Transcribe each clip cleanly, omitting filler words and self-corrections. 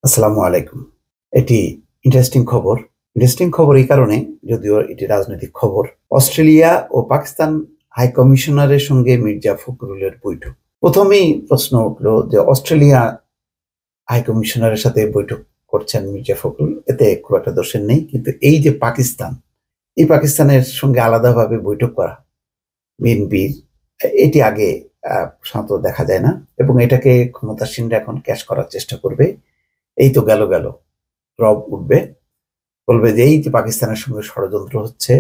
আসসালামু আলাইকুম। এটি ইন্টারেস্টিং খবর এই কারণে, যদিও এটি রাজনৈতিক খবর। অস্ট্রেলিয়া ও পাকিস্তান হাই কমিশনারের সঙ্গে মির্জা ফখরুলের বৈঠক। প্রথমেই প্রশ্ন উঠল যে অস্ট্রেলিয়া হাই কমিশনারের সাথে বৈঠক করছেন মির্জা ফখরুল, এতে খুব একটা দোষের নেই। কিন্তু এই যে এই পাকিস্তানের সঙ্গে আলাদাভাবে বৈঠক করা বিএনপির, এটি আগে সাধারণত দেখা যায় না, এবং এটাকে ক্ষমতাসীনরা এখন ক্যাশ করার চেষ্টা করবে। এই তো গেল গেল, রব উঠবে, বলবে যে এই যে পাকিস্তানের সঙ্গে ষড়যন্ত্র হচ্ছে,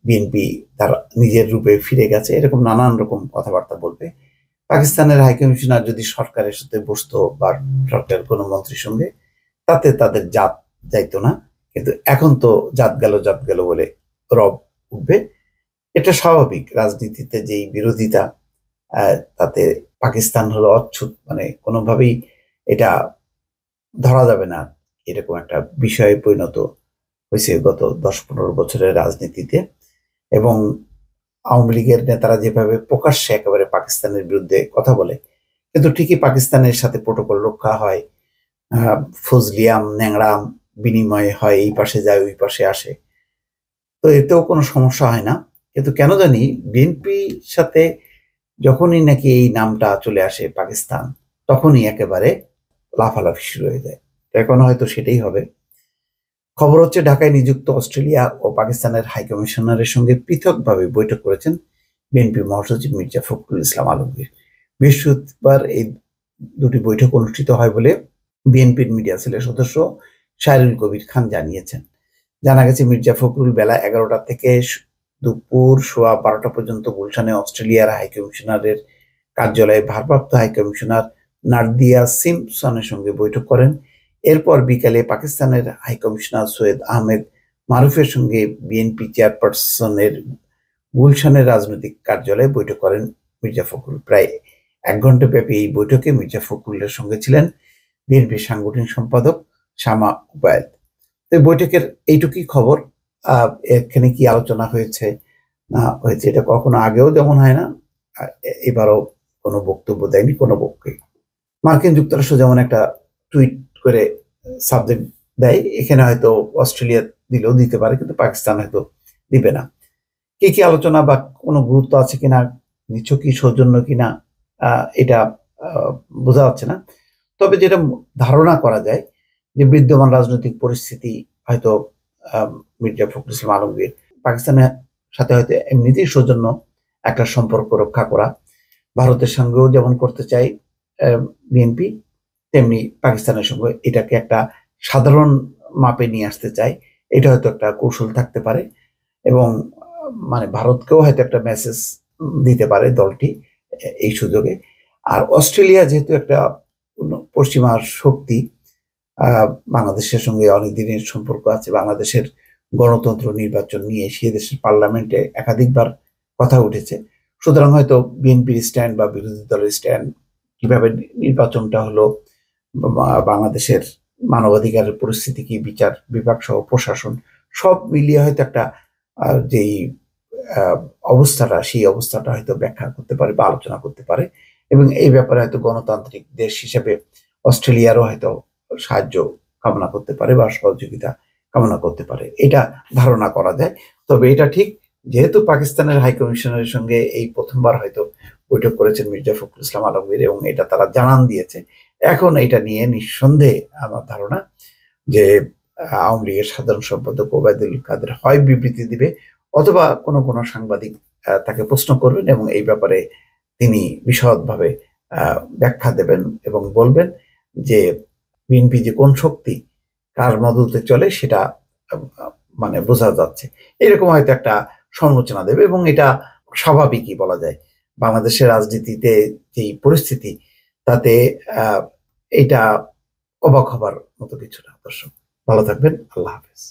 বিএনপি তার নিজের রূপে ফিরে গেছে, এরকম নানান রকম কথাবার্তা বলবে। পাকিস্তানের হাইকমিশনার যদি সরকারের সাথে বসতো বা সরকারের কোনো মন্ত্রীর সঙ্গে, তাতে তাদের জাত যাইতো না। কিন্তু এখন তো জাত গেল বলে রব উঠবে। এটা স্বাভাবিক, রাজনীতিতে যেই বিরোধিতা, তাতে পাকিস্তান হলো অচ্ছুত, মানে কোনোভাবেই এটা ধরা যাবে না, এরকম একটা বিষয়ে পরিণত হয়েছে গত 10-15 বছরের রাজনীতিতে। এবং আওয়ামী লীগের নেতারা যেভাবে প্রকাশ্যে একেবারে পাকিস্তানের বিরুদ্ধে কথা বলে, কিন্তু ঠিকই পাকিস্তানের সাথে প্রোটোকল রক্ষা হয়, ফজলিয়াম ন্যাংরাম বিনিময় হয়, এই পাশে যায় ওই পাশে আসে, তো এতেও কোনো সমস্যা হয় না। কিন্তু কেন জানি বিএনপির সাথে যখনই নাকি এই নামটা চলে আসে পাকিস্তান, তখনই একেবারে লাফালাফি শুরু হয়ে যায়। তো এখন হয়তো সেটাই হবে। খবর হচ্ছে ঢাকায় নিযুক্ত অস্ট্রেলিয়া ও পাকিস্তানের হাইকমিশনারের সঙ্গে পৃথকভাবে বৈঠক করেছেন বিএনপি মহাসচিব মির্জা ফখরুল ইসলাম আলমগীর। বৃহস্পতিবার এই দুটি বৈঠক অনুষ্ঠিত হয় বলে বিএনপির মিডিয়া সেলের সদস্য শাহরুল কবির খান জানিয়েছেন। জানা গেছে, মির্জা ফখরুল বেলা 11টা থেকে দুপুর 12:15 পর্যন্ত গুলশানে অস্ট্রেলিয়ার হাইকমিশনারের কার্যালয়ে ভারপ্রাপ্ত হাইকমিশনার নার্দিয়া সিম্পসনের সঙ্গে বৈঠক করেন। এরপর বিকালে পাকিস্তানের হাইকমিশনার সৈয়দ আহমেদ মারুফের সঙ্গে বিএনপি চেয়ারপারসনের গুলশানের রাজনৈতিক কার্যালয়ে বৈঠক করেন মির্জা ফখরুল। প্রায় 1 ঘণ্টা ব্যাপী এই বৈঠকে মির্জা ফখরুলের সঙ্গে ছিলেন বিএনপির সাংগঠনিক সম্পাদক শামা উবায়েদ। এই বৈঠকের এইটুকুই খবর। এখানে কি আলোচনা হয়েছে না হয়েছে, এটা কখনো আগেও যেমন হয় না, এবারও কোনো বক্তব্য দেয়নি কোনো পক্ষে। মার্কিন যুক্তরাষ্ট্র যেমন একটা টুইট করে সাবজেক্ট দেয়, এখানে হয়তো অস্ট্রেলিয়া দিলেও দিতে পারে, কিন্তু পাকিস্তান হয়তো দিবে না। কি কি আলোচনা বা কোনো গুরুত্ব আছে কিনা, নিছকই সৌজন্য কিনা, এটা বোঝা যাচ্ছে না। তবে যেটা ধারণা করা যায়, যে বিদ্যমান রাজনৈতিক পরিস্থিতি হয়তো মির্জা ফখরুল ইসলাম আলমগীর পাকিস্তানের সাথে হয়তো এমনিতেই সৌজন্য একটা সম্পর্ক রক্ষা করা, ভারতের সঙ্গেও যেমন করতে চাই বিএনপি, তেমনি পাকিস্তানের সঙ্গে এটাকে একটা সাধারণ মাপে নিয়ে আসতে চায়। এটা হয়তো একটা কৌশল থাকতে পারে, এবং মানে ভারতকেও হয়তো একটা মেসেজ দিতে পারে দলটি এই সুযোগে। আর অস্ট্রেলিয়া যেহেতু একটা পশ্চিমার শক্তি, বাংলাদেশের সঙ্গে অনেক দিনের সম্পর্ক আছে, বাংলাদেশের গণতন্ত্র নির্বাচন নিয়ে সে দেশের পার্লামেন্টে একাধিকবার কথা উঠেছে। সুতরাং হয়তো বিএনপির স্ট্যান্ড বা বিরোধী দলের স্ট্যান্ড, কিভাবে নির্বাচনটা হলো, বাংলাদেশের মানবাধিকারের পরিস্থিতি কি, বিচার বিভাগ সহ প্রশাসন সব মিলিয়ে হয়তো একটা যেই অবস্থাটা, সেই অবস্থাটা হয়তো ব্যাখ্যা করতে পারে বা আলোচনা করতে পারে। এবং এই ব্যাপারে হয়তো গণতান্ত্রিক দেশ হিসেবে অস্ট্রেলিয়ারও হয়তো সাহায্য কামনা করতে পারে বা সহযোগিতা কামনা করতে পারে, এটা ধারণা করা যায়। তবে এটা ঠিক, যেহেতু পাকিস্তানের হাইকমিশনারের সঙ্গে এই প্রথমবার হয়তো বৈঠক করেছেন মির্জা ফখরুল ইসলাম আলমগীর, এবং এটা তারা জানান দিয়েছে, এখন এটা নিয়ে নিঃসন্দেহে আমার ধারণা যে আওয়ামী লীগের সাধারণ সম্পাদক ওবায়দুল কাদের হয় বিবৃতি দিবে, অথবা কোনো কোনো সাংবাদিক তাকে প্রশ্ন করবেন, এবং এই ব্যাপারে তিনি বিশদভাবে ব্যাখ্যা দেবেন এবং বলবেন যে বিএনপি যে কোন শক্তি, কার মদতে চলে, সেটা মানে বোঝা যাচ্ছে। এরকম হয়তো একটা সমালোচনা দেবে, এবং এটা স্বাভাবিকই বলা যায়। বাংলাদেশের রাজনীতিতে যেই পরিস্থিতি, তাতে এটা অবাক হবার মতো কিছু না। দর্শক, ভালো থাকবেন। আল্লাহ হাফেজ।